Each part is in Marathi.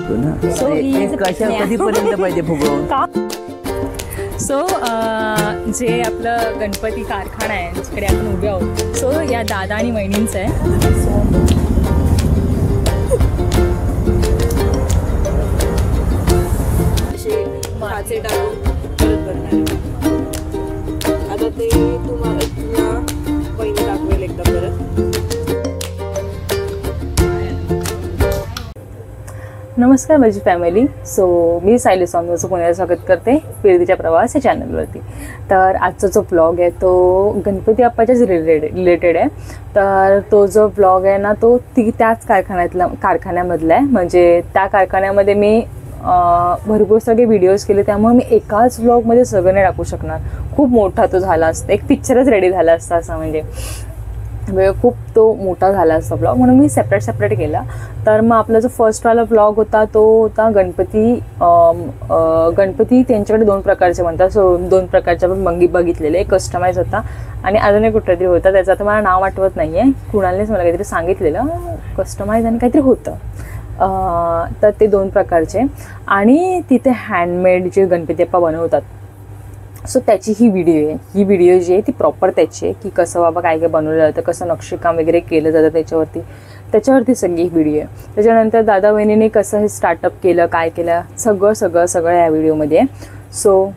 फुगतो ना. कधीपर्यंत पाहिजे फुगवून? सो जे आपलं गणपती कारखाना आहे जिकडे आपण उभे आहोत, सो या दादा आणि वहिनींचं आहे. भाचे टाकून परत करणार. आता ते तुम्हाला पहिली दाखवेल एकदा परत. नमस्कार माझी फॅमिली. सो मी सायली स्वामीचं पुण्याला स्वागत करते फिरतीच्या प्रवास या चॅनलवरती. तर आजचा जो ब्लॉग आहे तो गणपती बाप्पाच्याच रिलेटेड आहे. तर तो जो ब्लॉग आहे ना तो त्याच कारखान्यामधला आहे. म्हणजे त्या कारखान्यामध्ये मी भरपूर सगळे व्हिडिओज केले, त्यामुळे मी एकाच ब्लॉगमध्ये सगळं नाही टाकू शकणार. खूप मोठा तो झाला असता, एक पिक्चरच रेडी झाला असता असं, म्हणजे खूप तो मोठा झाला असता ब्लॉग, म्हणून मी सेपरेट केला. तर मग आपला जो फर्स्टवाला ब्लॉग होता तो होता गणपती त्यांच्याकडे दोन प्रकारचे म्हणतात. सो दोन प्रकारच्या पण बघितलेले. एक कस्टमाइज होता आणि अजून एक कुठेतरी होता, त्याचं आता मला नाव आठवत नाही आहे. कुणालनेच मला काहीतरी सांगितलेलं कस्टमाइज आणि काहीतरी होतं. तर ते दोन प्रकारचे. आणि तिथे हँडमेड जे गणपती बाप्पा बनवतात, सो त्याची ही व्हिडिओ जी आहे ती प्रॉपर त्याची आहे, की कसं बाबा काय काय बनवलं जातं, कसं नक्षीकाम वगैरे केलं जातं त्याच्यावरती सगळी ही व्हिडिओ आहे. त्याच्यानंतर दादा वहिनीने कसं हे स्टार्टअप केलं, काय केलं, सगळं या व्हिडिओमध्ये आहे. सो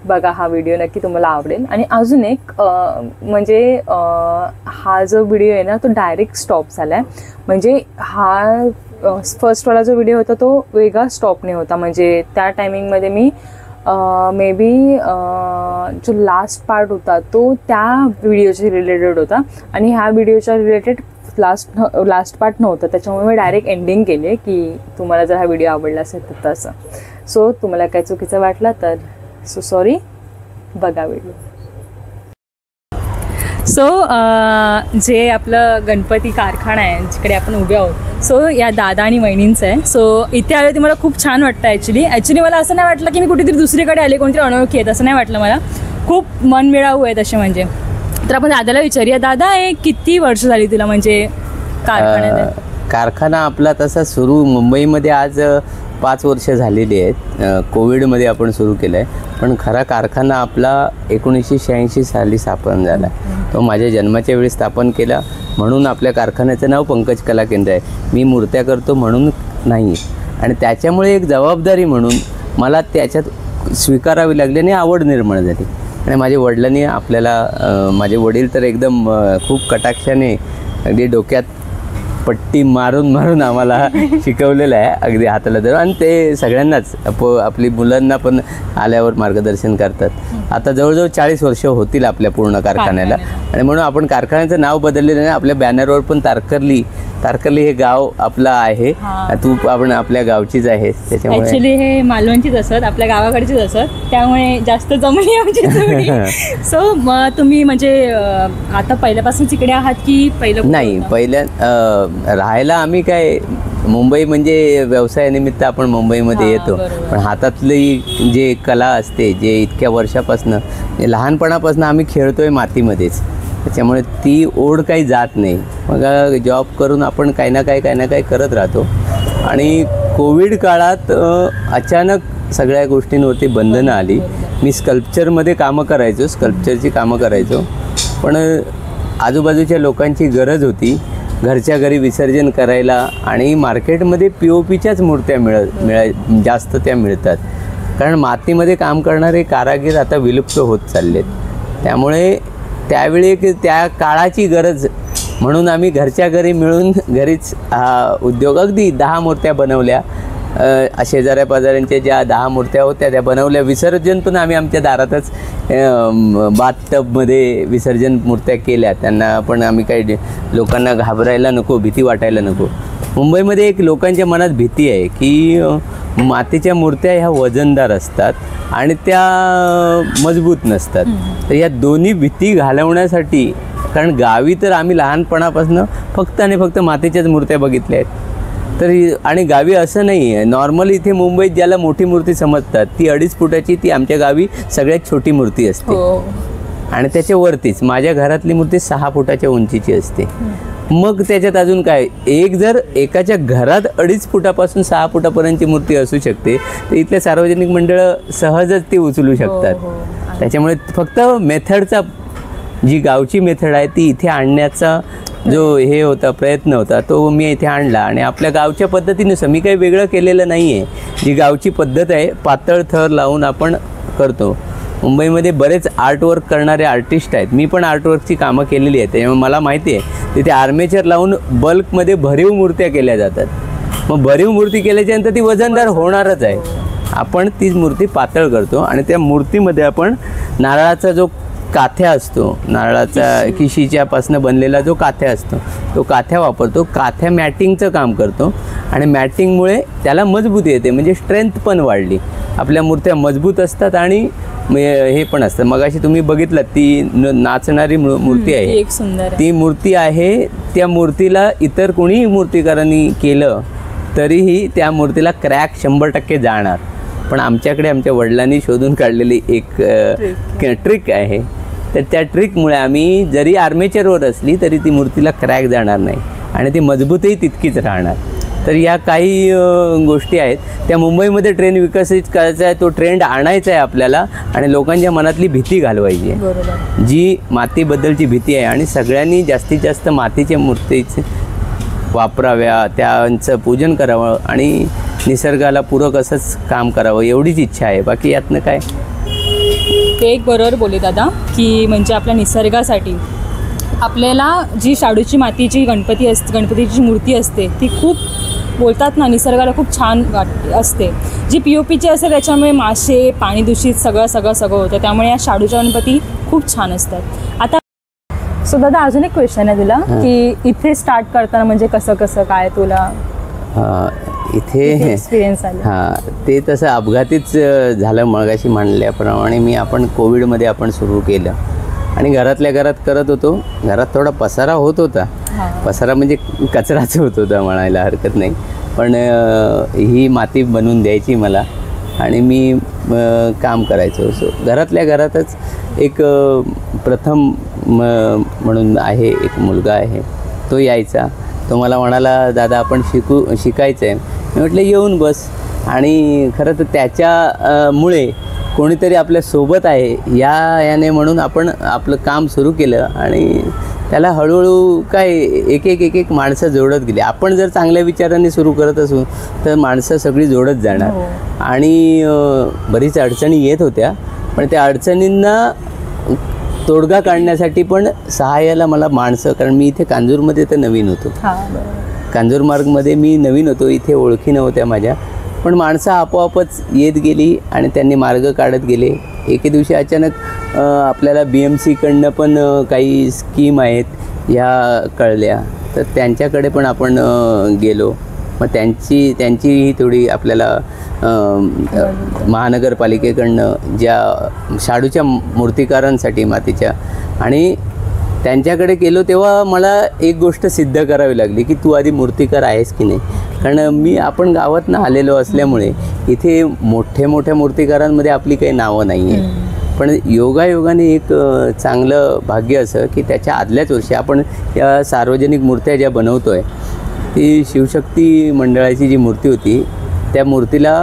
बघा, हा व्हिडिओ नक्की तुम्हाला आवडेल. आणि अजून एक म्हणजे हा जो व्हिडिओ आहे ना तो डायरेक्ट स्टॉप झाला आहे. म्हणजे हा फर्स्टवाला जो व्हिडिओ होता तो वेगळा स्टॉपने होता. म्हणजे त्या टायमिंगमध्ये मी मे बी जो लास्ट पार्ट होता तो त्या व्हिडिओच्या रिलेटेड होता आणि ह्या व्हिडिओच्या रिलेटेड लास्ट पार्ट नव्हतं. त्याच्यामुळे मी डायरेक्ट एंडिंग केली की तुम्हाला जर हा व्हिडिओ आवडला असेल तर तसं. सो तुम्हाला काय चुकीचं वाटलं तर सो सॉरी. बघा व्हिडिओ. सो जे आपलं गणपती कारखाना आहे जिकडे आपण उभे आहोत, सो या दादा आणि वहिनींचं आहे. सो इथे आले ते मला खूप छान वाटतं. ॲक्च्युली मला असं नाही वाटलं की मी कुठेतरी दुसरीकडे आले, कोणतरी अनोळखी आहेत असं नाही वाटलं. मला खूप मनमिळावू आहेत असे. म्हणजे तर आपण दादाला विचारूया, दादा हे किती वर्ष झाली तुला म्हणजे कारखान्यात? कारखाना आपला तसा सुरू मुंबईमध्ये आज 5 वर्ष झालेली आहेत. कोविडमध्ये आपण सुरू केलं आहे, पण खरा कारखाना आपला 1986 साली स्थापन झाला. तो माझ्या जन्माच्या वेळी स्थापन केला, म्हणून आपल्या कारखान्याचं नाव पंकज कला केंद्र आहे. मी मूर्त्या करतो म्हणून नाही, आणि त्याच्यामुळे एक जबाबदारी म्हणून मला त्याच्यात स्वीकारावी लागली आणि आवड निर्माण झाली. आणि माझ्या वडिलांनी आपल्याला माझे वडील तर एकदम खूप कटाक्षाने अगदी डोक्यात पट्टी मारून आम्हाला शिकवलेलं आहे, अगदी हाताला धरून. आणि ते सगळ्यांनाच आपली मुलांना पण आल्यावर मार्गदर्शन करतात. आता जवळजवळ 40 वर्ष होतील आपल्या पूर्ण कारखान्याला. आणि म्हणून आपण कारखान्याचं नाव बदललेलं नाही. आपल्या बॅनरवर पण तारकर्ली हे गाव आपलं आहे. तू आपण आपल्या गावचीच आहे. त्याच्यामुळे ॲक्च्युली हे मालवणचीच असत, आपल्या गावाकडचीच असत, त्यामुळे जास्त जमली आमची. सो मग तुम्ही म्हणजे आता पहिल्यापासून तिकडे आहात की पहिलं? नाही, पहिल्या राहायला आम्ही काय मुंबई म्हणजे व्यवसायानिमित्त आपण मुंबईमध्ये येतो, पण हातातली जे कला असते, जे इतक्या वर्षापासून लहानपणापासून आम्ही खेळतोय मातीमध्येच, त्याच्यामुळे ती ओढ काही जात नाही. मग जॉब करून आपण काही ना काही करत राहतो. आणि कोविड काळात अचानक सगळ्या गोष्टींवरती बंधनं आली. मी स्कल्पचरची कामं करायचो, पण आजूबाजूच्या लोकांची गरज होती घरच्या घरी विसर्जन करायला. आणि मार्केटमध्ये POPच्याच मूर्त्या जास्त त्या मिळतात, कारण मातीमध्ये काम करणारे कारागीर आता विलुप्त होत चाललेत. त्यामुळे त्यावेळी त्या काळाची गरज म्हणून आम्ही घरच्या घरी मिळून घरीच हा उद्योग, अगदी 10 मूर्त्या बनवल्या. शेजाऱ्या पाजाऱ्यांच्या ज्या 10 मूर्त्या होत्या त्या बनवल्या. विसर्जन पण आम्ही आमच्या दारातच बाथटबमध्ये विसर्जन मूर्त्या केल्या. त्यांना पण आम्ही काही लोकांना घाबरायला नको, भीती वाटायला नको. मुंबईमध्ये एक लोकांच्या मनात भीती आहे की मातीच्या मूर्त्या ह्या वजनदार असतात आणि त्या मजबूत नसतात. तर या दोन्ही भीती घालवण्यासाठी, कारण गावी तर आम्ही लहानपणापासून फक्त मातीच्याच मूर्त्या बघितल्या आहेत. तर आणि गावी असं नाही आहे. नॉर्मली इथे मुंबईत ज्याला मोठी मूर्ती समजतात ती 2.5 फुटाची, ती आमच्या गावी सगळ्यात छोटी मूर्ती असते. आणि त्याच्यावरतीच माझ्या घरातली मूर्ती 6 फुटाच्या उंचीची असते. मग त्याच्यात अजून काय, एक जर एकाच्या घरात 2.5 फुटापासून 6 फुटापर्यंतची मूर्ती असू शकते, तर इथले सार्वजनिक मंडळं सहजच ती उचलू शकतात. त्याच्यामुळे फक्त मेथडचा, जी गावची मेथड आहे ती इथे आणण्याचा जो हे होता, प्रयत्न होता, तो मी इथे आणला आणि आपल्या गावच्या पद्धतीनुसार. मी काही वेगळं केलेलं नाही आहे. जी गावची पद्धत आहे, पातळ थर लावून आपण करतो. मुंबईमध्ये बरेच आर्टवर्क करणारे आर्टिस्ट आहेत. मी पण आर्टवर्कची कामं केलेली आहेत, त्यामुळे मला माहिती आहे तिथे आर्मेचर लावून बल्कमध्ये भरीव मूर्त्या केल्या जातात. मग भरीव मूर्ती केल्याच्यानंतर ती वजनदार होणारच आहे. आपण ती मूर्ती पातळ करतो आणि त्या मूर्तीमध्ये आपण नारळाचा जो काथ्या असतो, नारळाचा किशीच्यापासून बनलेला जो काथ्या असतो, तो काथ्या वापरतो. काथ्या मॅटिंगचं काम करतो आणि मॅटिंगमुळे त्याला मजबूती येते, म्हणजे स्ट्रेंथ पण वाढली. आपल्या मूर्त्या मजबूत असतात आणि हे पण असतं. मगाशी तुम्ही बघितलं ती नाचणारी मूर्ती आहे, एक सुंदर ती मूर्ती आहे. त्या मूर्तीला इतर कोणीही मूर्तिकारांनी केलं तरीही त्या मूर्तीला क्रॅक 100% जाणार. पण आमच्याकडे आमच्या वडिलांनी शोधून काढलेली एक ट्रिक आहे. तर त्या ट्रिकमुळे आम्ही जरी आर्मेचरवर असली तरी ती मूर्तीला क्रॅक जाणार नाही आणि ती मजबूतही तितकीच राहणार. तर या काही गोष्टी आहेत, त्या मुंबईमध्ये ट्रेंड विकसित करायचा आहे, तो ट्रेंड आणायचा आहे आपल्याला आणि लोकांच्या मनातली भीती घालवायची आहे. बरोबर. जी मातीबद्दलची भीती आहे आणि सगळ्यांनी जास्तीत जास्त मातीच्या मूर्तीचे वापराव्या, त्यांचं पूजन करावं आणि निसर्गाला पूरक असंच काम करावं, एवढीच इच्छा आहे. बाकी यातनं काय. ते एक बरोबर बोलले दादा, की म्हणजे आपल्या निसर्गासाठी आपल्याला जी शाडूची मातीची गणपतीची मूर्ती असते ती खूप, बोलतात ना, निसर्गाला खूप छान असते. जी POPची असते त्याच्यामुळे मासे, पाणी दूषित सगळं होतं. त्यामुळे या शाडूच्या गणपती खूप छान असतात. आता सो दादा अजून एक क्वेश्चन आहे तुला, की इथे स्टार्ट करताना म्हणजे कसं काय तुला इथे एक्सपिरियन्स आला? हां, ते तसं अपघातीच झालं. मगाशी म्हणल्याप्रमाणे आपण कोविडमध्ये आपण सुरू केलं आणि घरातल्या घरात करत होतो. घरात थोडा पसारा होत होता. पसारा म्हणजे कचराच होत होता म्हणायला हरकत नाही. पण ही माती बनवून द्यायची मला आणि मी काम करायचो. सो घरातल्या घरातच एक प्रथम म्हणून आहे, एक मुलगा आहे, तो यायचा. तो मला म्हणाला, दादा आपण शिकायचं आहे. मी म्हटलं येऊन बस. आणि खरं तर त्याच्यामुळे कोणीतरी आपल्या सोबत आहे याने म्हणून आपण आपलं काम सुरू केलं आणि त्याला हळूहळू काय एक माणसं जोडत गेली. आपण जर चांगल्या विचारांनी सुरू करत असू तर माणसं सगळी जोडत जाणार. आणि बरीच अडचणी येत होत्या, पण त्या अडचणींना तोडगा काढण्यासाठी पण सहाय्याला मला माणसं, कारण मी इथे कांजूरमध्ये तर नवीन होतो, कांजूर मार्गमध्ये मी नवीन होतो, इथे ओळखी नव्हत्या माझ्या. पण माणसं आपोआपच येत गेली आणि त्यांनी मार्ग काढत गेले. एके दिवशी अचानक आपल्याला BMCकडनं पण काही स्कीम आहेत ह्या कळल्या, तर त्यांच्याकडे पण आपण गेलो. मग त्यांचीही थोडी आपल्याला महानगरपालिकेकडनं ज्या शाडूच्या मूर्तिकारांसाठी मातीच्या, आणि त्यांच्याकडे गेलो तेव्हा मला एक गोष्ट सिद्ध करावी लागली की तू आधी मूर्तिकार आहेस की नाही. कारण आपण गावातनं आलेलो असल्यामुळे इथे मोठ्या मूर्तिकारांमध्ये आपली काही नावं नाही आहे. पण योगायोगाने एक चांगलं भाग्य असं की त्याच्या आदल्याच वर्षी आपण या सार्वजनिक मूर्त्या ज्या बनवतो आहे, ती शिवशक्ती मंडळाची जी मूर्ती होती त्या मूर्तीला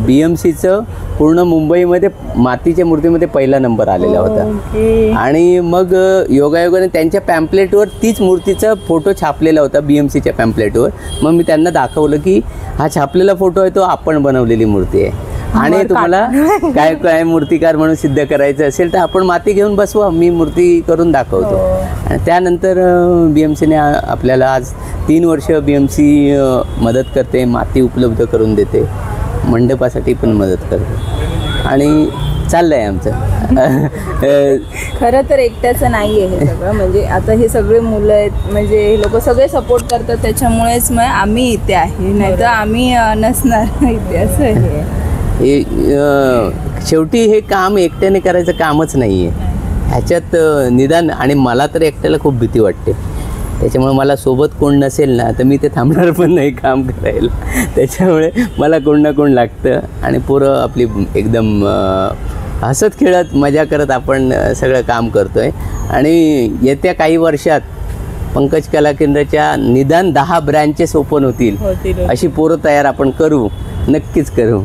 BMCचं पूर्ण मुंबईमध्ये मातीच्या मूर्तीमध्ये पहिला नंबर आलेला होता. आणि मग योगायोगाने त्यांच्या पॅम्पलेटवर तीच मूर्तीचा फोटो छापलेला होता BMCच्या पॅम्पलेटवर. मग मी त्यांना दाखवलं की हा छापलेला फोटो आहे तो आपण बनवलेली मूर्ती आहे आणि तुम्हाला काय मूर्तिकार म्हणून सिद्ध करायचं असेल तर आपण माती घेऊन बसवा, मी मूर्ती करून दाखवतो. आणि त्यानंतर BMCने आपल्याला आज 3 वर्ष BMC मदत करते, माती उपलब्ध करून देते, मंडपासाठी पण मदत करते आणि चाललं आहे आमचं. खरं तर एकट्याचं नाही आहे हे सगळं. म्हणजे आता हे सगळे मुलं आहेत, म्हणजे हे लोक सगळे सपोर्ट करतात, त्याच्यामुळेच मग आम्ही इथे आहे, नाही तर आम्ही नसणार इथे. असं हे शेवटी हे काम एकट्याने करायचं कामच नाही आहे. ह्याच्यात निदान, आणि मला तर एकट्याला खूप भीती वाटते, त्याच्यामुळे मला सोबत कोण नसेल ना तर मी ते थांबणार पण नाही काम करायला. त्याच्यामुळे मला कोण ना कोण लागतं आणि पोरं आपली एकदम हसत खेळत मजा करत आपण सगळं काम करतो आहे. आणि येत्या काही वर्षात पंकज कला केंद्राच्या निदान 10 ब्रँचेस ओपन होतील अशी पोरं तयार आपण करू, नक्कीच करू.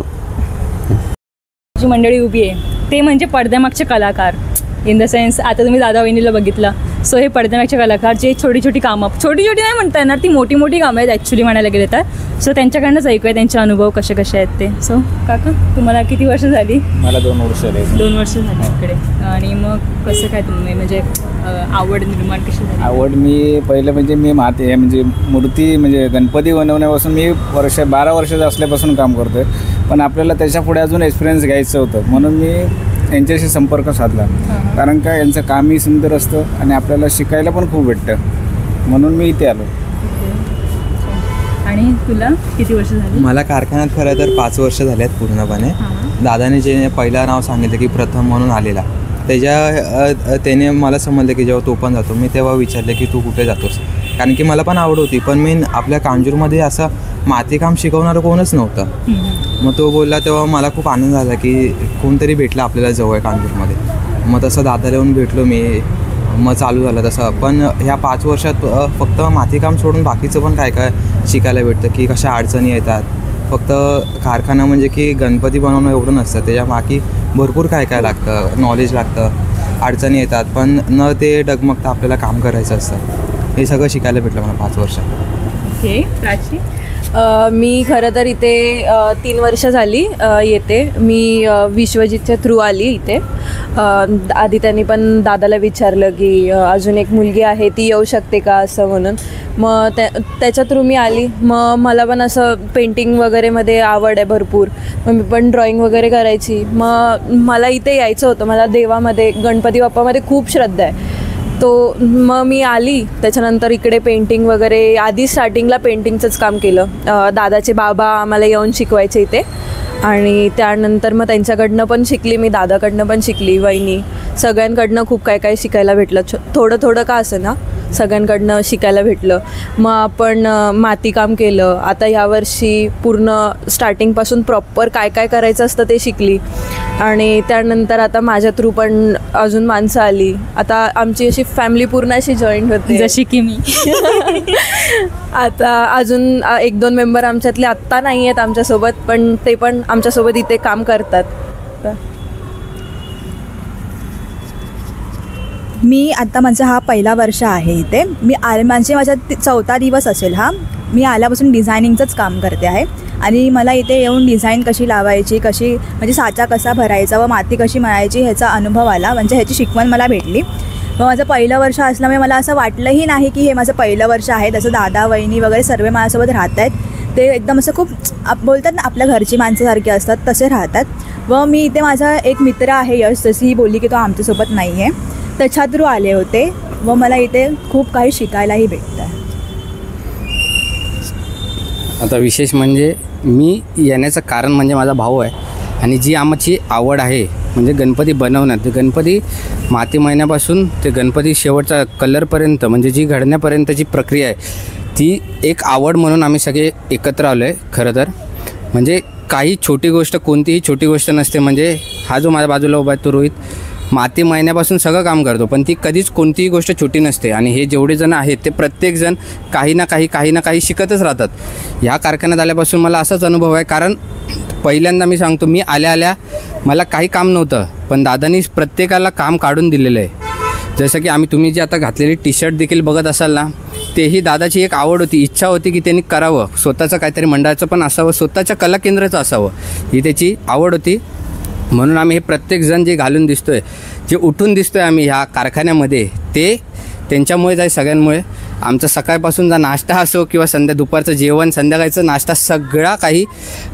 जी मंडळी उभी आहे ते म्हणजे पडद्यामागचे कलाकार. इन द सेन्स आता तुम्ही दादा वहिनीला बघितलं, सो हे पडद्यामागचे कलाकार जे छोटी छोटी नाही म्हणता येणार, ती मोठी मोठी कामं आहेत ॲक्च्युली म्हणायला गेले तर. सो त्यांच्याकडनंच ऐकूया त्यांचे अनुभव कसे कसे आहेत ते. सो काका, तुम्हाला किती वर्ष झाली? मला 2 वर्ष झाली. 2 वर्ष झाली इकडे. आणि मग कसं काय तुम्ही म्हणजे आवड निर्माण कशी झाली? आवड मी पहिलं म्हणजे मी म्हणजे मूर्ती म्हणजे गणपती बनवण्यापासून मी 12 वर्षाचं असल्यापासून काम करतो आहे. पण आपल्याला त्याच्या पुढे अजून एक्सपिरियन्स घ्यायचं होतं म्हणून मी यांच्याशी संपर्क साधला. कारण का यांचं कामही सुंदर असतं आणि आपल्याला शिकायला पण खूप भेटतं, म्हणून मी इथे आलो. आणि तुला किती वर्ष झाली? मला कारखान्यात खरं तर 5 वर्ष झाले आहेत पूर्णपणे. दादाने जे पहिलं नाव सांगितलं की प्रथम म्हणून आलेला, त्याने मला समजलं की जेव्हा तो पण जातो, मी तेव्हा विचारलं की तू कुठे जातोस, कारण की मला पण आवड होती. पण मी आपल्या कांजूरमध्ये असं मातीकाम शिकवणारं कोणच नव्हतं. मग तो बोलला तेव्हा मला खूप आनंद झाला की कोणतरी भेटलं आपल्याला जवळ कांजूरमध्ये. मग तसं दादाला येऊन भेटलो मी, मग चालू झालं तसं. पण ह्या 5 वर्षात फक्त मातीकाम सोडून बाकीचं पण काय काय शिकायला भेटतं की कशा अडचणी येतात. फक्त कारखाना म्हणजे की गणपती बनवणं एवढं नसतं, त्याच्या बाकी भरपूर काय काय लागतं, नॉलेज लागतं, अडचणी येतात. पण न ते डगमगता आपल्याला काम करायचं असतं. हे सगळं शिकायला भेटलं मला 5 वर्षात. ओके. प्राची? मी खरं तर इथे 3 वर्ष झाली येते. मी विश्वजितच्या थ्रू आली इथे. आधी त्यांनी पण दादाला विचारलं की अजून एक मुलगी आहे ती येऊ शकते का असं म्हणून. मग त्याच्या थ्रू मी आली. मग मला पण असं पेंटिंग वगैरेमध्ये आवड आहे भरपूर. मग मी पण ड्रॉइंग वगैरे करायची. मग मला इथे यायचं होतं. मला देवामध्ये गणपती बाप्पामध्ये खूप श्रद्धा आहे. मग मी आली. त्याच्यानंतर इकडे पेंटिंग वगैरे, आधी स्टार्टिंगला पेंटिंगचंच काम केलं. दादाचे बाबा आम्हाला येऊन शिकवायचे इथे. आणि त्यानंतर मग त्यांच्याकडनं पण शिकली मी, दादाकडनं पण शिकली, वहिनी सगळ्यांकडनं खूप काय काय शिकायला भेटलं. थोडं थोडं का असं ना, सगळ्यांकडनं शिकायला भेटलं. मग आपण मातीकाम केलं. आता ह्यावर्षी पूर्ण स्टार्टिंगपासून प्रॉपर काय काय करायचं असतं ते शिकली. आणि त्यानंतर आता माझ्या थ्रू पण अजून माणसं आली. आता आमची अशी फॅमिली पूर्ण अशी जॉईंट होते, जशी की मी. आता अजून 1-2 मेंबर आमच्यातले आत्ता नाही आहेत आमच्यासोबत, पण ते पण आमच्यासोबत इथे काम करतात. मी आता माझा हा पहिला वर्ष आहे इथे. माझा 4था दिवस असेल हा. मी आल्यापासून डिझायनिंगचंच काम करते आहे. आणि मला इथे येऊन डिझाईन कशी लावायची, कशी म्हणजे साचा कसा भरायचा व माती कशी मळायची ह्याचा अनुभव आला. म्हणजे ह्याची शिकवण मला भेटली. मग माझं पहिलं वर्ष असल्यामुळे मला असं वाटलंही नाही की हे माझं पहिलं वर्ष आहे. तसं दादा वहिनी वगैरे सर्व माझ्यासोबत राहत आहेत. ते एकदम असं खूप बोलतात ना आपल्या घरची माणसासारखे असतात तसे राहतात. व मी इथे माझा एक मित्र आहे यश, जशी ही बोलली की तो आमच्यासोबत नाही आहे, त्याच्या थ्रू आले होते. व मला इथे खूप काही शिकायलाही भेटतं आहे. आता विशेष म्हणजे मी येण्याचं कारण म्हणजे माझा भाऊ आहे. आणि जी आमची आवड आहे म्हणजे गणपती बनवण्यात, गणपती माती महिन्यापासून ते गणपती शेवटचा कलरपर्यंत म्हणजे जी घडण्यापर्यंतची प्रक्रिया आहे ती एक आवड म्हणून आम्ही सगळे एकत्र आलो आहे. खरं तर म्हणजे काही छोटी गोष्ट, कोणतीही छोटी गोष्ट नसते. म्हणजे हा जो माझ्या बाजूला उभा आहे तो रोहित माती महिन्यापासून सगळं काम करतो, पण ती कधीच कोणतीही गोष्ट छोटी नसते. आणि हे जेवढे जण आहेत ते प्रत्येकजण काही ना काही शिकतच राहतात. ह्या कारखान्यात आल्यापासून मला असाच अनुभव आहे. कारण पहिल्यांदा मी सांगतो, मी आल्या मला काही काम नव्हतं, पण दादानी प्रत्येकाला काम काढून दिलेलं आहे. जसं की तुम्ही जी आता घातलेली टी-शर्ट देखील बघत असाल ना, तेही दादाची एक आवड होती, इच्छा होती की त्यांनी करावं, स्वतःचं काहीतरी मंडळाचं पण असावं, स्वतःच्या कला केंद्राचं असावं, ही त्याची आवड होती. म्हणून आम्ही हे प्रत्येकजण जे घालून दिसतोय, जे उठून दिसतोय आम्ही ह्या कारखान्यामध्ये, ते त्यांच्यामुळेच आहे, सगळ्यांमुळे. आमचा सकाळपासून जा नाश्ता असो किंवा दुपारचं जेवण, संध्याकाळचं नाश्ता, सगळा काही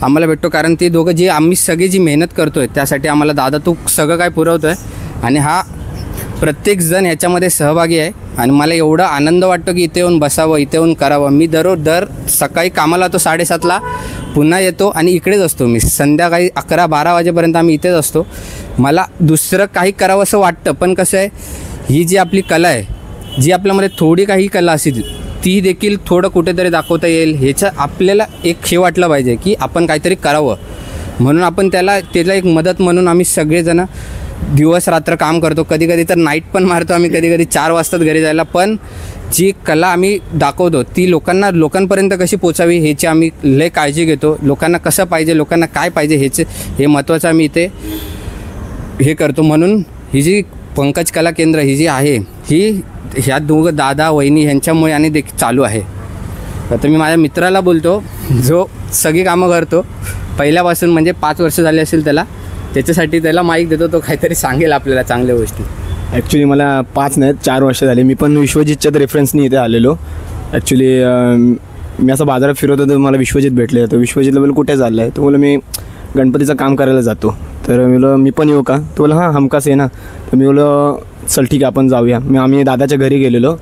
आम्हाला भेटतो. कारण ते दोघं जे आम्ही सगळी जी मेहनत करतोय त्यासाठी आम्हाला दादा तू सगळं काय पुरवतो आहे. आणि हा प्रत्येकजण ह्याच्यामध्ये सहभागी आहे. आणि मला एवढा आनंद वाटतो की इथे येऊन बसावं, इथे येऊन करावं. मी दर सकाळी कामाला तो 7:30ला पुन्हा येतो आणि इकडेच असतो. मी संध्याकाळी 11-12 वाजेपर्यंत आम्ही इथेच असतो. मला दुसरं काही करावं असं वाटतं, पण कसं आहे, ही जी आपली कला आहे, जी आपल्यामध्ये थोडी काही कला असेल ती देखील थोडं कुठेतरी दाखवता येईल, ह्याचं आपल्याला एक हे वाटलं पाहिजे की आपण काहीतरी करावं. म्हणून आपण त्याला एक मदत म्हणून आम्ही सगळेजण दिवस रात्र काम करतो. कधी तर नाईट पण मारतो आम्ही, कधी 4 वाजतात घरी जायला. पण जी कला आम्ही दाखवतो ती लोकांपर्यंत कशी पोचावी ह्याची आम्ही लय काळजी घेतो. लोकांना कसं पाहिजे, लोकांना काय पाहिजे हे महत्त्वाचं आम्ही इथे हे करतो. म्हणून ही जी पंकज कला केंद्र ही जी आहे ही ह्या दोघं दादा वहिनी ह्यांच्यामुळे आणि देखील चालू आहे. आता मी माझ्या मित्राला बोलतो जो सगळी कामं करतो पहिल्यापासून, म्हणजे 5 वर्ष झाले असेल त्याच्यासाठी त्याला माईक देतो, तो काहीतरी सांगेल आपल्याला चांगल्या गोष्टी. ॲक्च्युली मला 5 नाही 4 वर्ष झाले. मी पण विश्वजितच्या रेफरन्सनी इथे आलेलो. ॲक्च्युली मी असं बाजारात फिरत होतो, मला विश्वजित भेटले. तर विश्वजितला बोल कुठे चाललं आहे, तो बोला मी गणपतीचं काम करायला जातो. तर मी बोलं मी पण येऊ का, तो बोला हां हमखास आहे ना. तर मी बोलं चल ठीक आहे आपण जाऊया. आम्ही दादाच्या घरी गेलेलो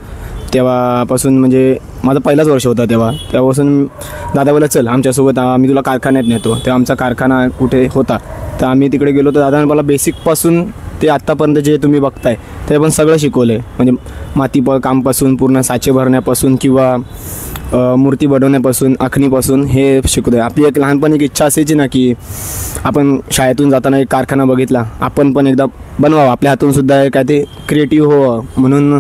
तेव्हापासून, म्हणजे माझा पहिलाच वर्ष होता तेव्हापासून दादा बोला चल आमच्यासोबत, आम्ही तुला कारखान्यात नेतो. तेव्हा आमचा कारखाना कुठे होता तर आम्ही तिकडे गेलो. तर दादाने मला बेसिकपासून ते आत्तापर्यंत जे तुम्ही बघताय ते पण सगळं शिकवलं आहे. म्हणजे माती कामपासून पूर्ण साचे भरण्यापासून किंवा मूर्ती बनवण्यापासून आखणीपासून हे शिकवतो आहे. आपली एक लहानपणी एक इच्छा असायची ना की आपण शाळेतून जाताना एक कारखाना बघितला, आपण पण एकदा बनवावं, आपल्या हातूनसुद्धा काय ते क्रिएटिव्ह व्हावं म्हणून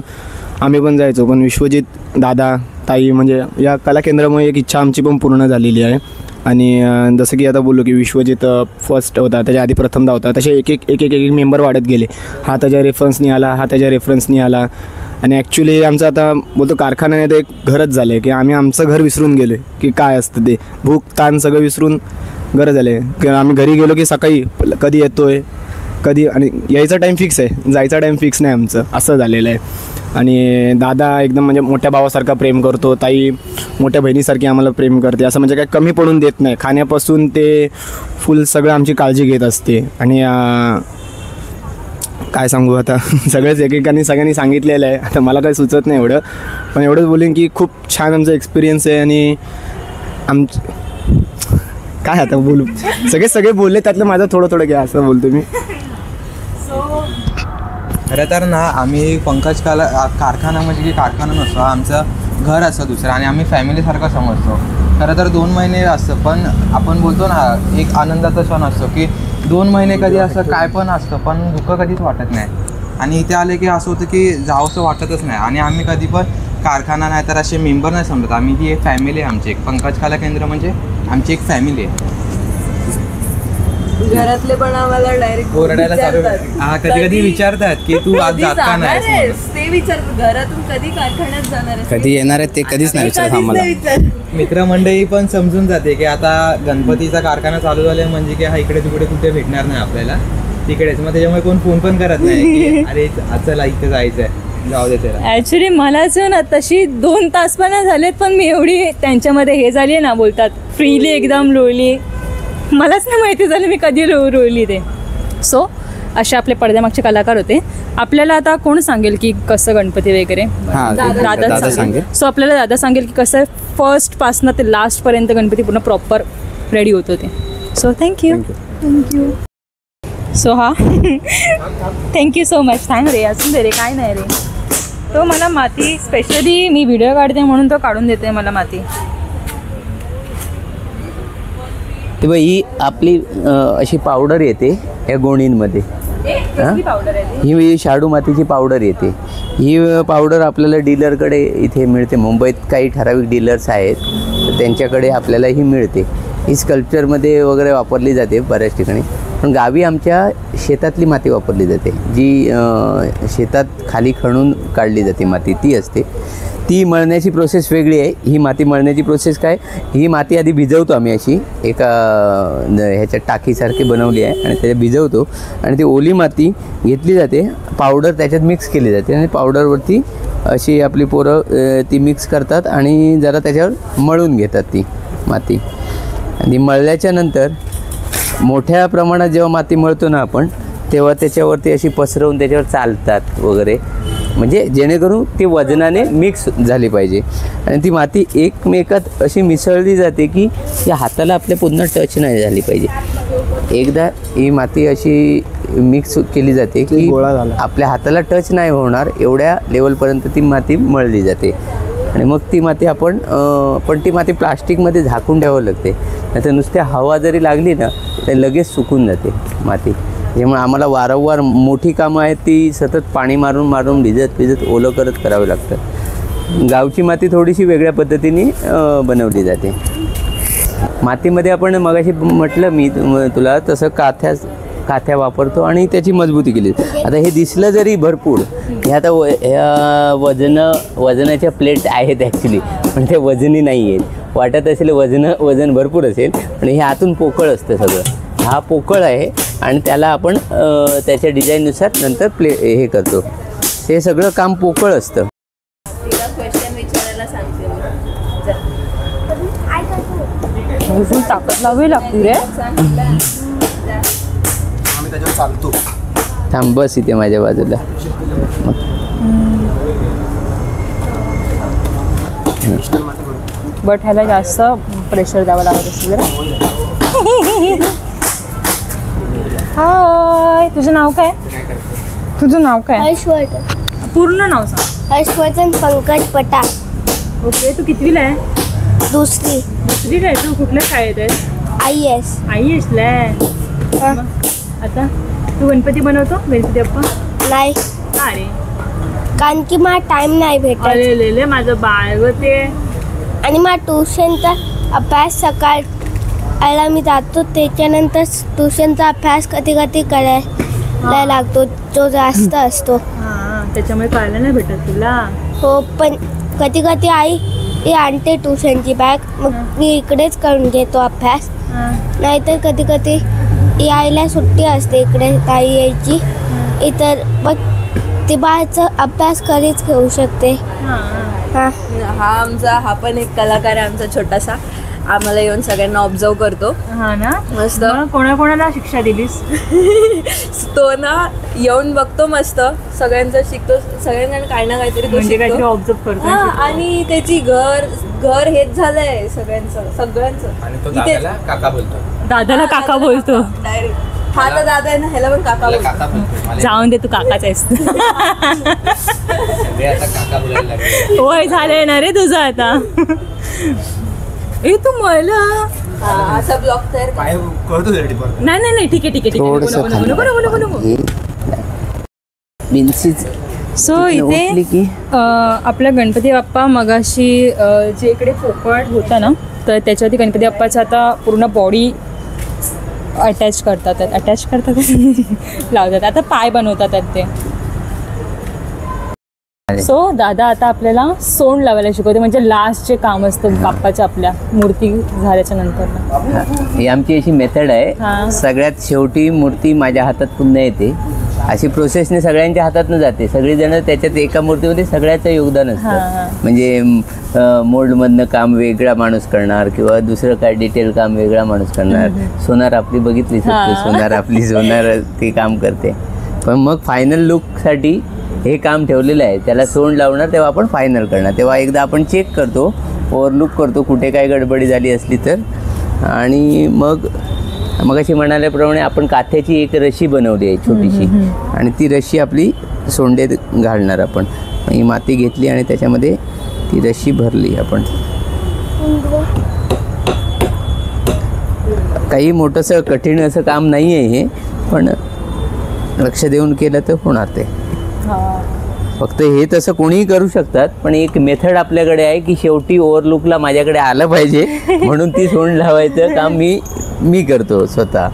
आम्ही पण जायचो. पण विश्वजित दादा ताई म्हणजे या कला केंद्रामुळे एक इच्छा आमची पण पूर्ण झालेली आहे. आणि जसं की आता बोललो की विश्वजित फर्स्ट होता, त्याच्या आधी प्रथमदा होता, तसे एक मेंबर वाढत गेले. हा त्याच्या रेफरन्सनी आला, हा त्याच्या रेफरन्सनी आला. आणि ॲक्च्युली आमचं आता बोलतो कारखान्याने तर एक घरच झालं आहे की आम्ही आमचं घर विसरून गेलो आहे की काय असतं ते, भूक ताण सगळं विसरून घर झालं आहे. किंवा आम्ही घरी गेलो की सकाळी कधी येतो आहे कधी, आणि यायचा टाईम फिक्स आहे, जायचा टाईम फिक्स नाही आमचं, असं झालेलं आहे. आणि दादा एकदम म्हणजे मोठ्या भावासारखा प्रेम करतो, ताई मोठ्या बहिणीसारखी आम्हाला प्रेम करते. असं म्हणजे काय कमी पडून देत नाही, खाण्यापासून ते फुल सगळं आमची काळजी घेत असते. आणि काय सांगू आता सगळेच एकेकाने सगळ्यांनी सांगितलेलं आहे, आता मला काही सुचत नाही एवढं, पण एवढंच बोलेन की खूप छान आमचा एक्सपिरियन्स आहे. आणि काय आता बोलू, सगळे बोलले त्यातलं माझं थोडं घ्या असं बोलतो मी. खरं तर ना आम्ही पंकज कला कारखाना म्हणजे की कारखाना नसतो, आमचं घर असतं दुसरं, आणि आम्ही फॅमिलीसारखं समजतो. खरं तर 2 महिने असतं, पण आपण बोलतो ना एक आनंदाचा क्षण असतो की 2 महिने कधी असं काय पण असतं पण दुःख कधीच वाटत नाही. आणि इथे आले की असं होतं की जावंसं वाटतच नाही. आणि आम्ही कधी पण कारखाना नाही तर असे मेंबर नाही समजत, आम्ही ही एक फॅमिली आहे आमची. एक पंकज कला केंद्र म्हणजे आमची एक फॅमिली आहे. घरातले पण आम्हाला डायरेक्ट ओरडायला चालू कधी विचारतात की तू आज जात का नाही, ते विचारतात घरातून कधी कारखान्यात जाणार आहेस? कधी येणार आहे ते कधीच नाही विचारत आम्हाला. मित्रमंडळी पण समजून जाते की आता गणपतीचा कारखाना चालू झाला म्हणजे की हा इकडे तिकडे कुठे भेटणार नाही आपल्याला, तिकडेच. मग त्याच्यामुळे कोण फोन पण करत नाही की अरे चला इथे जायचं आहे, जाऊ दे त्याला. ॲक्च्युली मलाच ना तशी 2 तास पण झालेत, पण मी एवढी त्यांच्यामध्ये हे झाली आहे ना, बोलतात फ्रीली एकदम लोळली, मलाच नाही माहिती झालं मी कधी रोळली ते. सो असे आपले पडद्यामागचे कलाकार होते. आपल्याला आता कोण सांगेल की कसं गणपती वगैरे? दादा सांगेल. सो आपल्याला दादा सांगेल की कसं फर्स्टपासनं ते लास्टपर्यंत गणपती पूर्ण प्रॉपर रेडी होत होते. So thank you. सो हा थँक्यू सो मच. थँक रे, अजून दे रे, काय नाही रे. तो मला माती स्पेशली मी व्हिडिओ काढते म्हणून तो काढून देते मला माती. ते बघ ही आपली अशी पावडर येते या गोणींमध्ये. ही शाडू मातीची पावडर येते. ही पावडर आपल्याला डीलरकडे इथे मिळते. मुंबईत काही ठराविक डीलर्स आहेत तर त्यांच्याकडे आपल्याला ही मिळते. ही स्कल्पचरमध्ये वगैरे वापरली जाते बऱ्याच ठिकाणी, पण गावी आमच्या शेतातली माती वापरली जाते, जी शेतात खाली खणून काढली जाते माती, ती असते. ती मळण्याची प्रोसेस वेगळी आहे. ही माती मळण्याची प्रोसेस काय, ही माती आधी भिजवतो आम्ही, अशी एका ह्याच्या टाकीसारखी बनवली आहे आणि त्याच्यात भिजवतो आणि ती ओली माती घेतली जाते, पावडर त्याच्यात मिक्स केली जाते आणि पावडरवरती अशी आपली पोरं ती मिक्स करतात आणि जरा त्याच्यावर मळून घेतात ती माती. आणि मळल्याच्या नंतर मोठ्या प्रमाणात जेव्हा माती मळतो ना आपण, तेव्हा त्याच्यावरती अशी पसरवून त्याच्यावर चालतात वगैरे, म्हणजे जेणेकरून ती वजनाने मिक्स झाली पाहिजे. आणि ती माती एकमेकात अशी मिसळली जाते की या हाताला आपल्या पुन्हा टच नाही झाली पाहिजे. एकदा ही माती अशी मिक्स केली जाते की आपल्या हाताला टच नाही होणार एवढ्या लेवलपर्यंत ती माती मळली जाते. आणि मग ती माती पण ती माती प्लास्टिकमध्ये झाकून ठेवावं लागते, नाहीतर नुसत्या हवा जरी लागली ना तर लगेच सुकून जाते माती. त्यामुळे आम्हाला वारंवार मोठी कामं आहेत ती सतत पाणी मारून भिजत ओलं करत करावी लागतात. गावची माती थोडीशी वेगळ्या पद्धतीने बनवली जाते. मातीमध्ये आपण मगाशी म्हटलं मी तुला तसं काथ्या वापरतो आणि त्याची मजबूती केली. आता हे दिसलं जरी भरपूर, हे आता ह्या वजनाच्या प्लेट आहेत ॲक्च्युली, पण ते वजनी नाही आहेत. वाटत असेल वजन भरपूर असेल, पण हे आतून पोकळ असतं सगळं. हा पोकळ आहे आणि त्याला आपण त्याच्या डिझाईननुसार नंतर हे करतो. हे सगळं काम पोकळ असतं. क्वेश्चन विचारायला सांगते ताकद लावावी लागते रे. थांब बस इथे माझ्या बाजूला. बट ह्याला जास्त प्रेशर द्यावं लागत असेल जरा. हाय, तुझं नाव काय? हर्षवर्धन. पूर्ण नाव सांग. हर्षवर्धन पंकज पटार. ओके, तू कितवीला आहे? दुसरीला आहे. तू कुठल्या शाळेत आहेस? IS. IS ला आहे. आता तू गणपती बनवतो? गणपती बाप्पा नाही. अरे कारण की मला टाइम नाही भेटत. अरे माझं बाळ ग ते. आणि मला ट्युशनचा अभ्यास सकाळला मी जातो, त्याच्यानंतर ट्युशनचा अभ्यास कधी कधी करायला लागतो, जो जास्त असतो. त्याच्यामुळे कळायला नाही भेटत तुला. हो, पण कधी कधी आई आणते ट्युशनची बॅग, मग मी इकडेच करून घेतो अभ्यास. नाहीतर कधी कधी यायला सुट्टी असते इकडे ताई यायची, इतर मग ती बाहेरचा अभ्यास कधीच घेऊ शकते. हा पण एक कलाकार आहे आमचा छोटासा. आम्हाला येऊन सगळ्यांना ऑब्झर्व करतो. हा ना, मस्त. कोणाकोणाला शिक्षा दिलीस? तो ना येऊन बघतो, मस्त सगळ्यांचं शिकतो, सगळ्यांना काही ना काहीतरी तो शिकतो. ऑब्झर्व करतो. आणि त्याची घर हेच झालंय सगळ्यांचं. दादाला काका बोलतो. डायरेक्ट हा तर दादा आहे ना, ह्याला पण काका बोलतो. जाऊन दे, तू काकाच आहेस. होय, झालंय ना रे तुझं आता. तू मला असा ब्लॉग तयार नाही ठीक आहे. सो इथे आपला गणपती बाप्पा मगाशी जे इकडे पोकळ होता ना, तर त्याच्यावरती गणपती बाप्पाचं आता पूर्ण बॉडी अटॅच करतात लावतात. आता पाय बनवतात ते. सो दादा आता आपल्याला सोंड लावायला शिकवते, म्हणजे लास्ट जे काम असतं बाप्पाच्या आपल्या मूर्ती झाल्याच्या नंतर. ही आमची अशी मेथड आहे. सगळ्यात शेवटी मूर्ती माझ्या हातात पुन्हा येते. अशी प्रोसेसने सगळ्यांच्या हातातनं जाते. सगळीजण त्याच्यात एका मूर्तीमध्ये सगळ्याचं योगदान असतं. म्हणजे मोल्डमधनं काम वेगळा माणूस करणार किंवा दुसरं काय डिटेल काम वेगळा माणूस करणार. सोनार आपली बघितली सोनार ती काम करते. पण मग फायनल लुकसाठी हे काम ठेवलेलं आहे. त्याला सोंड लावणार तेव्हा आपण फायनल करणार. तेव्हा एकदा आपण चेक करतो, ओव्हरलुक करतो कुठे काय गडबडी झाली असली तर. आणि मग अशी म्हणाल्याप्रमाणे आपण काथ्याची एक रशी बनवली आहे छोटीशी, आणि ती रशी आपली सोंडेत घालणार आपण. ही माती घेतली आणि त्याच्यामध्ये ती रशी भरली आपण. काही मोठंसं कठीण असं काम नाही आहे हे, पण लक्ष देऊन केलं तर होणार ते. फक्त हे तसं कोणीही करू शकतात, पण एक मेथड आपल्याकडे आहे की शेवटी ओव्हरलुकला माझ्याकडे आलं पाहिजे, म्हणून ती सोंड लावायचं काम मी करतो स्वतः.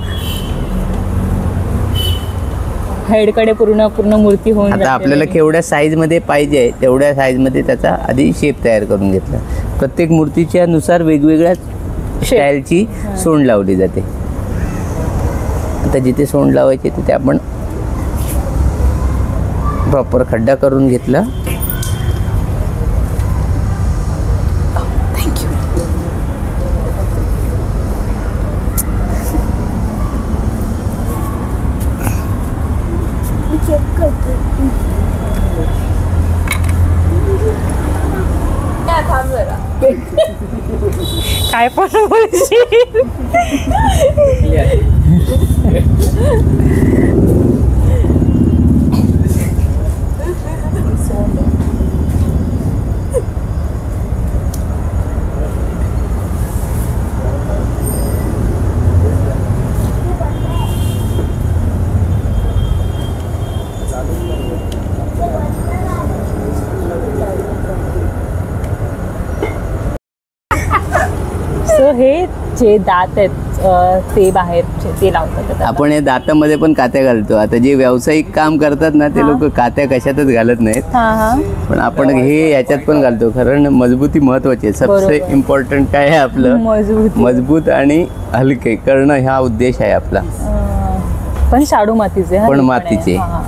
हेडकडे पूर्ण मूर्ती होऊन आता आपल्याला केवढ्या साईजमध्ये पाहिजे तेवढ्या साईजमध्ये त्याचा आधी शेप तयार करून घेतला. प्रत्येक मूर्तीच्या नुसार वेगवेगळ्या स्टाईलची सोंड लावली जाते. आता जिथे सोंड लावायची तिथे आपण प्रॉपर खड्डा करून घेतला. थँक्यू. काय पण बोलशील. सो हे जे दात आहेत ते बाहेरचे ते लावतात आता. आपण हे दातामध्ये पण कात्या घालतो. आता जे व्यावसायिक काम करतात ना ते लोक कात्या कशातच घालत नाहीत, हां हां पण आपण हे याच्यात पण घालतो. कारण मजबूती महत्वाची आहे. सबसे बरोबर. इम्पॉर्टंट काय आहे आपलं मजबूत आणि हलके करणं, हा उद्देश आहे आपला. पण शाडू मातीचे हा, पण हे आहे. मातीचे. हां.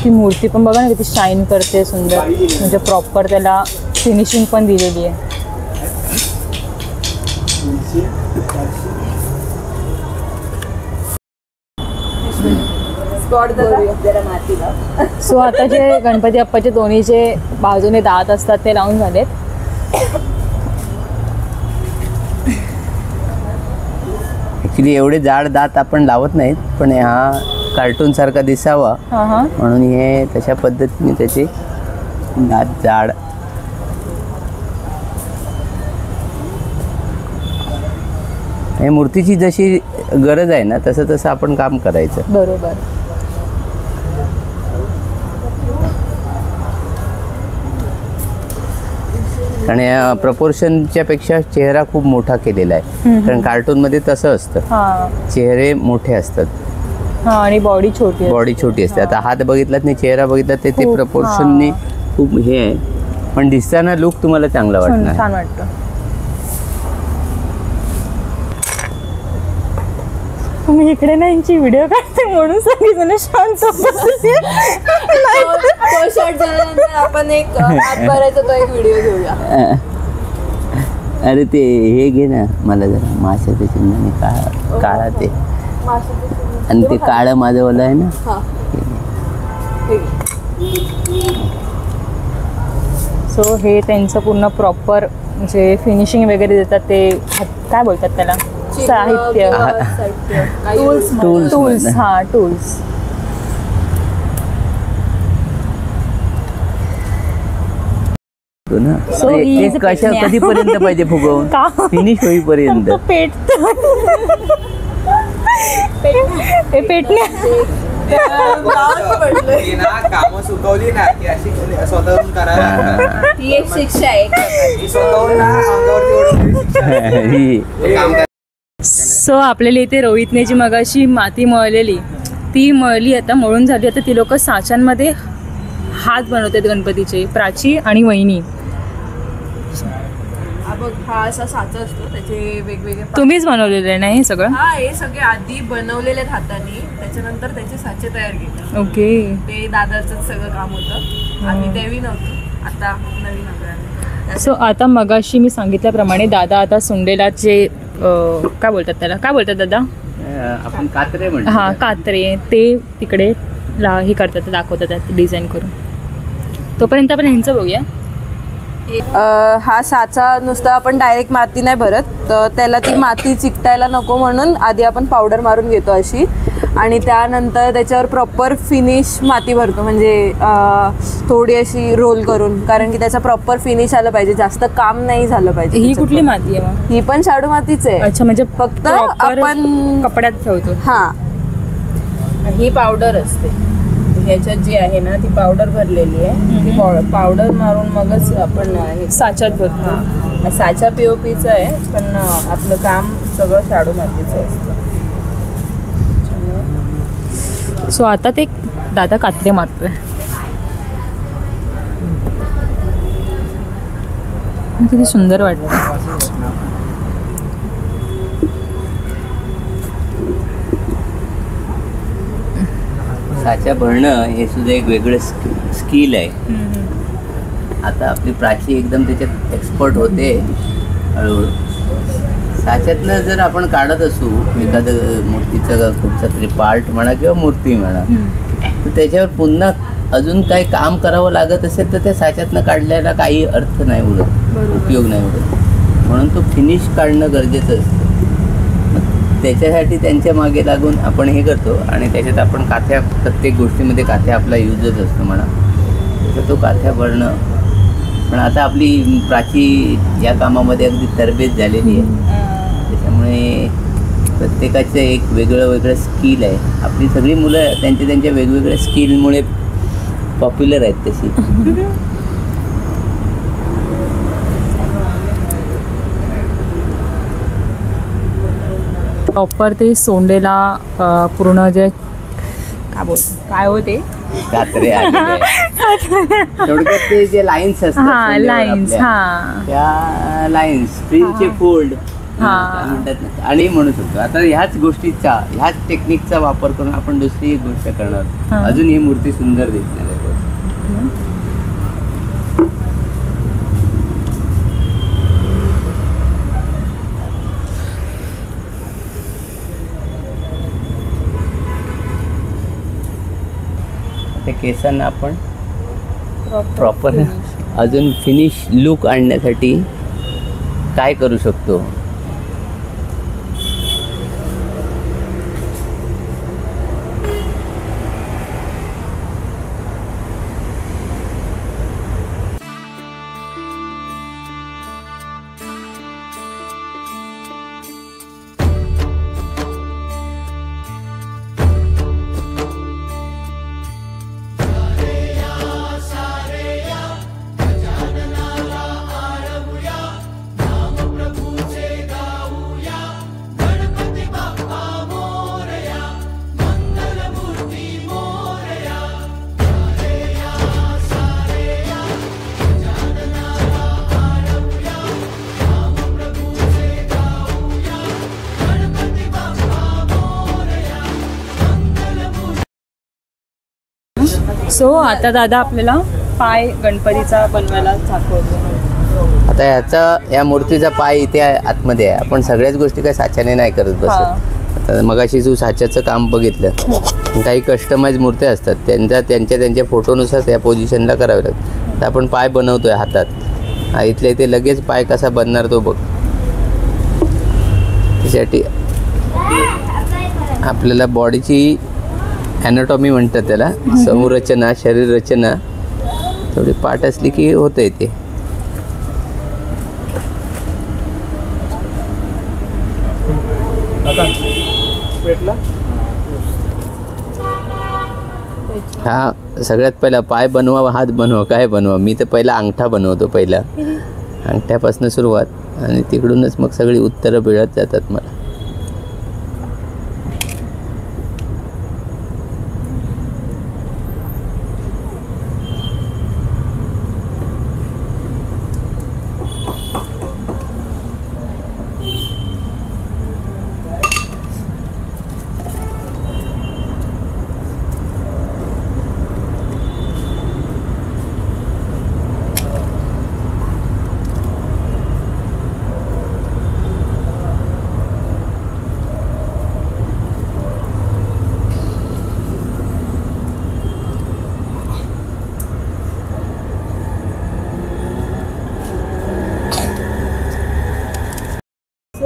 ती मूर्ती पण बघा ना किती शाईन करते, सुंदर, म्हणजे प्रॉपर त्याला फिनिशिंग पण दिलेली आहे. सो आता जे गणपती बाप्पाचे दोन्ही जे बाजूने दात असतात ते लावून झालेत. ॲक्च्युली एवढे जाड दात आपण लावत नाहीत, पण हा कार्टून सारखा दिसावा हां हां म्हणून हे तशा पद्धतीने त्याचे दात जाड. हे मूर्तीची जशी गरज आहे ना तसं तसं आपण काम करायचं. बरोबर. आणि प्रपोर्शनच्या पेक्षा चेहरा खूप मोठा केलेला आहे. कारण कार्टूनमध्ये तसं असतं, हां चेहरे मोठे असतात, हां आणि बॉडी छोटी आहे. बॉडी छोटी असते. आता हात बघितलात नाही, चेहरा बघितला ते खूप, प्रपोर्शनने खूप हे आहे, पण दिसताना लुक तुम्हाला चांगला वाटणार. छान वाटतं. मी इकडे ना यांची व्हिडिओ काढते म्हणून सगळीजण शांत बसली. तो शॉट झाल्यानंतर आपण एक हातभराचा तो एक व्हिडिओ घेऊया. अरे ते हे घे ना, मला जरा माशाच्या चिन्हाने काळा ते, आणि ते काळं माझंवालं आहे ना. सो हे त्यांचं पूर्ण प्रॉपर म्हणजे फिनिशिंग वगैरे देतात ते काय बोलतात त्याला, साहित्य, टूल्स. हां tools. So he is a कशा पेटण्या. कधीपर्यंत पाहिजे फुगवून का? फिनिश होईपर्यंत. पेटण्या. कामं सुचवली ना की अशी स्वतःहून करायला ही एक शिक्षा आहे. स्वतःहून ना अंगावरती ही सो आपल्याला इथे रोहितने जी मगाशी माती मळलेली ती मळली, आता मळून झाली. आता ती लोक साच्यांमध्ये हात बनवतात गणपतीचे, प्राची आणि वहिनी. हा असा साचा असतो, त्याचे वेगवेगळे तुम्हीच बनवलेलं नाही हे सगळं? हा हे सगळे आधी बनवलेले हाताने, त्याच्यानंतर त्याचे साचे तयार केले. ओके. ते दादाचं सगळं काम होतं, आम्ही देवी नव्हतो, आता नवीन आपल्याला. सो आता मगाशी मी सांगितल्याप्रमाणे दादा आता सुंडेला जे काय बोलतात त्याला, काय बोलतात दादा? आपण कात्रे म्हणतो. हां कात्रे, ते तिकडे हे करतात, दाखवतात डिझाईन करून. तोपर्यंत आपण ह्यांचं बघूया. हा साचा नुसता आपण डायरेक्ट माती नाही भरत, तर त्याला ती माती चिकटायला नको म्हणून आधी आपण पावडर मारून घेतो अशी, आणि त्यानंतर त्याच्यावर प्रॉपर फिनिश माती भरतो, म्हणजे थोडी अशी रोल करून, कारण की त्याचा प्रॉपर फिनिश आलं पाहिजे, जास्त काम नाही झालं पाहिजे. ही कुठली माती आहे मग? ही पण शाडू मातीच आहे. अच्छा, म्हणजे फक्त proper आपण कपड्यात ठेवतो. हा, ही पावडर असते ह्याच्यात जी आहे ना, ती पावडर भरलेली आहे. ती पावडर मारून मगच आपण हे साच्यात भरतो. साचा POPचं आहे, पण आपलं काम सगळं शाडू मातीचं असतं. सो आता ते दादा कात्रे मारतोय. किती सुंदर वाटतं. साचा भरणं हे सुद्धा एक वेगळं स्किल आहे. आता आपली प्राची एकदम त्याच्यात एक्सपर्ट होते हळूहळू. साच्यातनं जर आपण काढत असू एखादं मूर्तीचं कुठचा तरी पार्ट म्हणा किंवा मूर्ती म्हणा, तर त्याच्यावर पुन्हा अजून काही काम करावं लागत असेल तर त्या साच्यातनं काढल्याला काही अर्थ नाही उरत, उपयोग नाही उरत. म्हणून तो फिनिश काढणं गरजेचं असतं. त्याच्यासाठी त्यांच्या मागे लागून आपण हे करतो, आणि त्याच्यात आपण काथ्या, प्रत्येक गोष्टीमध्ये काथ्या आपला यूजच असतो म्हणा, तर तो काथ्या भरणं. पण आता आपली प्राची या कामामध्ये अगदी तरबेज झालेली आहे, त्याच्यामुळे प्रत्येकाचं एक वेगळं वेगळं स्किल आहे. आपली सगळी मुलं त्यांच्या वेगवेगळ्या स्किलमुळे पॉप्युलर आहेत तशी. प्रॉपर ते सोंडेला पूर्ण जे काय होते कात्रे आलेले आहेत. थोडक्यात ते जे लाईन्स असतात हा सोंडेवर लाईन्स आपल्या, हा त्या लाईन्स स्प्रिंगचे फोल्ड म्हणतात ना, आणि म्हणू शकतो. आता ह्याच गोष्टीचा ह्याच टेक्निकचा वापर करून आपण दुसरी एक गोष्ट करणार. अजून ही मूर्ती सुंदर दिसणार आहे. त्या केसांना आपण प्रॉपर अजून फिनिश लुक आणण्यासाठी काय करू शकतो. सो आता दादा आपल्याला पाय गणपतीचा बनवायला दाखवतो. आता या मूर्तीचा पाय इथे आतमध्ये आहे. आपण सगळ्याच गोष्टी काय साच्याने नाही करत बसत. आता मगाशी तू साच्याचं काम बघितलं, काही कस्टमाइज मूर्त्या असतात, त्यांच्या फोटोनुसार त्या पोझिशनला करावे लागतात. तर आपण पाय बनवतोय हातात, इथल्या इथे लगेच पाय कसा बनणार तो बघ. त्यासाठी आपल्याला बॉडीची ॲनाटॉमी म्हणतात त्याला, संरचना, शरीर रचना थोडी पाठ असली की होतं ते. हा सगळ्यात पहिला पाय बनवा, हात बनवा, काय बनवा. मी तर पहिला अंगठा बनवतो. पहिला अंगठ्यापासून सुरुवात आणि तिकडूनच मग सगळी उत्तरं मिळत जातात मला.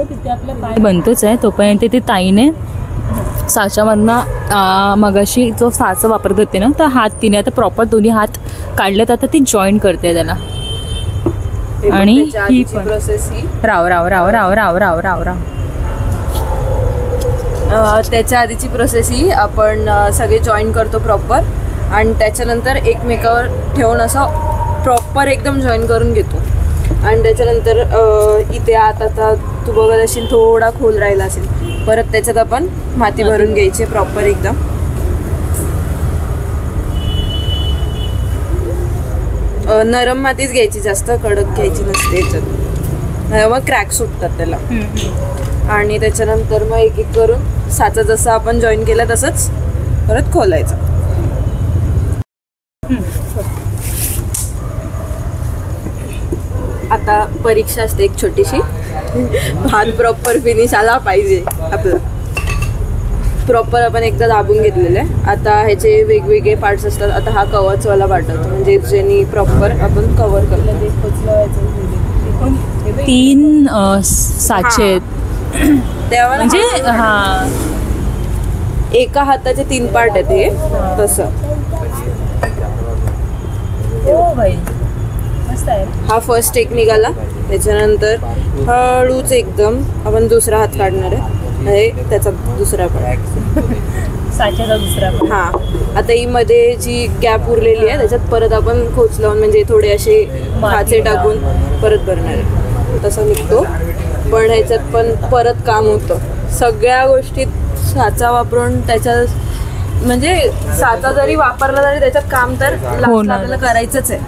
तिथे आपला पाय बनतोच आहे. तोपर्यंत ती ताईने साच्यामधनं मगाशी जो साचा वापरत होते ना, तर हात तिने आता प्रॉपर दोन्ही हात काढलेत. आता ती जॉईन करते त्याला. आणि ही प्रोसेस ही राव राव राव राव राव राव राव राव त्याच्या आधीची प्रोसेस ही आपण सगळे जॉईन करतो प्रॉपर, आणि त्याच्यानंतर एकमेकावर ठेवून असं प्रॉपर एकदम जॉईन करून घेतो. आणि त्याच्यानंतर इथे आता तू बघत असेल थोडा खोल राहिला असेल, परत त्याच्यात आपण माती भरून घ्यायची प्रॉपर एकदम. नरम मातीच घ्यायची, जास्त कडक घ्यायची नसते याच्यात, मग क्रॅक सुटतात त्याला. आणि त्याच्यानंतर मग एक एक करून साचा जसा आपण जॉईन केला तसंच परत खोलायचं. आता परीक्षा असते एक छोटीशी, हात प्रॉपर फिनिश आला पाहिजे आपला. प्रॉपर आपण एकदा दाबून घेतलेलं आहे. आता ह्याचे वेगवेगळे पार्ट्स असतात. आता हा कवचवाला पार्ट होतो, म्हणजे ज्यांनी प्रॉपर आपण कव्हर करतो. 3 साचे आहेत तेव्हा म्हणजे हा एका हाताचे 3 पार्ट आहेत हे तसं. हा फर्स्ट एक निघाला. त्याच्यानंतर हळूच एकदम आपण दुसरा हात काढणार आहे, त्याचा दुसरा पार्ट. साच्याचा दुसरा पण. हां, आता ही मध्ये जी गॅप उरलेली आहे त्याच्यात परत आपण खोच लावून म्हणजे थोडे असे खाचे टाकून परत भरणार आहे. तसं निघतो. पण ह्याच्यात पण परत काम होतं. सगळ्या गोष्टीत साचा वापरून त्याच्यात म्हणजे साचा जरी वापरला तरी त्याच्यात काम तर आपल्याला करायचंच आहे.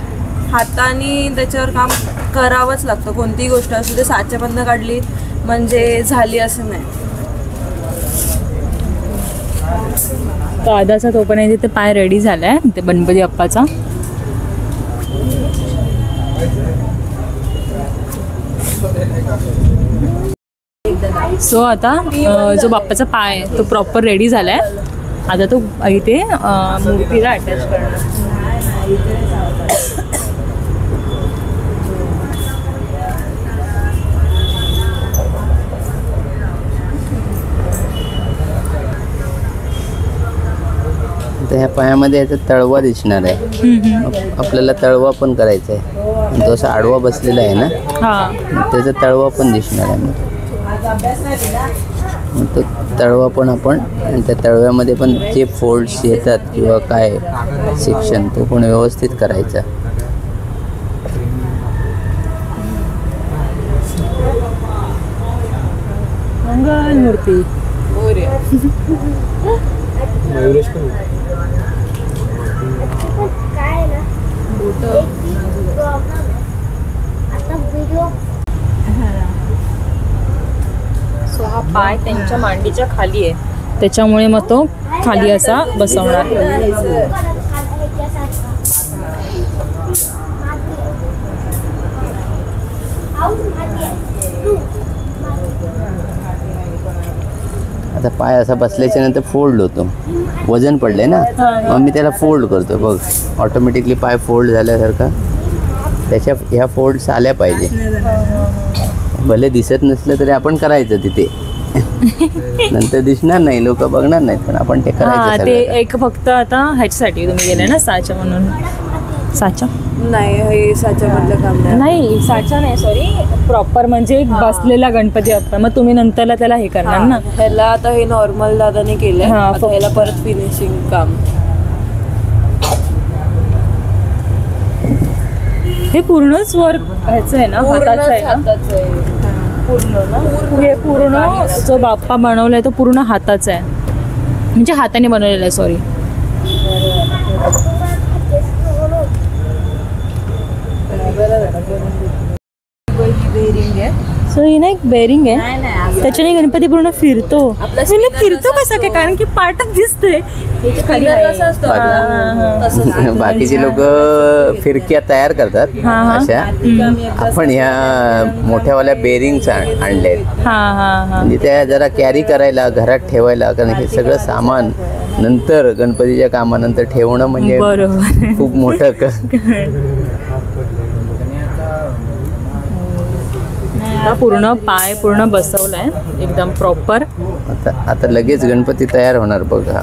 हाताने त्याच्यावर काम करावंच लागतं. कोणतीही गोष्ट असू दे साच्यामधनं काढली म्हणजे झाली असं नाही. दादाचा तोपर्यंत ते पाय रेडी झालाय ते गणपती बाप्पाचा. सो आता जो बाप्पाचा पाय आहे तो प्रॉपर रेडी झालाय. आता तो इथे मूर्तीला अटॅच करणार. तर ह्या पायामध्ये याचा तळवा दिसणार आहे. आपल्याला तळवा पण करायचा आहे आणि तो असा आडवा बसलेला आहे ना, त्याचा तळवा पण दिसणार आहे. मग तो तळवा पण आपण आणि त्या तळव्यामध्ये पण जे फोल्ड्स येतात किंवा काय सेक्शन तो पण व्यवस्थित करायचा. मंगल मूर्ती. सो हा पाय त्यांच्या मांडीच्या खाली आहे त्याच्यामुळे मग तो खाली असा बसवणार. आता पाय असा बसल्याच्या नंतर फोल्ड होतो. वजन पडले ना, मग मी त्याला फोल्ड करतो. बघ ऑटोमॅटिकली पाय फोल्ड झाल्यासारखा त्याच्या ह्या फोल्ड्स आल्या पाहिजे. भले दिसत नसलं तरी आपण करायचं तिथे. नंतर दिसणार नाही, लोक बघणार नाहीत, पण आपण ते करायचं. ते एक फक्त आता ह्याच्यासाठी तुम्ही गेले ना साचा म्हणून. साचा नाही, हे साच्यामधलं काम नाही. साचा नाही, सॉरी, प्रॉपर म्हणजे बसलेला गणपती बाप्पा. मग तुम्ही नंतरला त्याला हे करणार ना. ह्याला आता हे नॉर्मल दादाने केलंय. ह्याला परत फिनिशिंग काम. हे पूर्णच वर्क ह्याचं आहे ना, हाताचं आहे ना पूर्ण ना. हे पूर्ण जो बाप्पा बनवलाय तो पूर्ण हाताचा आहे, म्हणजे हाताने बनवलेला आहे. सॉरी, सो ही ना एक बेरिंग आहे, त्याच्याने गणपती पूर्ण फिरतो. फिरतो कसा काय, कारण की पार्टच दिसतोय. बाकीचे लोक फिरक्या तयार करतात अशा. आपण ह्या मोठ्यावाल्या बेरिंग्स आणले म्हणजे त्या जरा कॅरी करायला, घरात ठेवायला. कारण हे सगळं सामान नंतर गणपतीच्या कामानंतर ठेवणं म्हणजे खूप मोठं पूर्ण पाय पूर्ण बसवलाय एकदम प्रॉपर. आता लगेच गणपती तयार होणार बघा.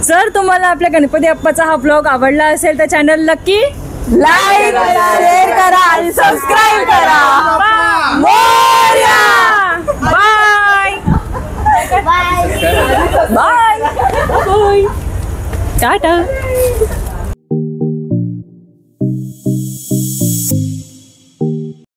जर तुम्हाला आपल्या गणपती बाप्पाचा हा ब्लॉग आवडला असेल तर चॅनल नक्की लाईक करा, शेअर करा आणि सबस्क्राईब करा. Bye bye bye Tata.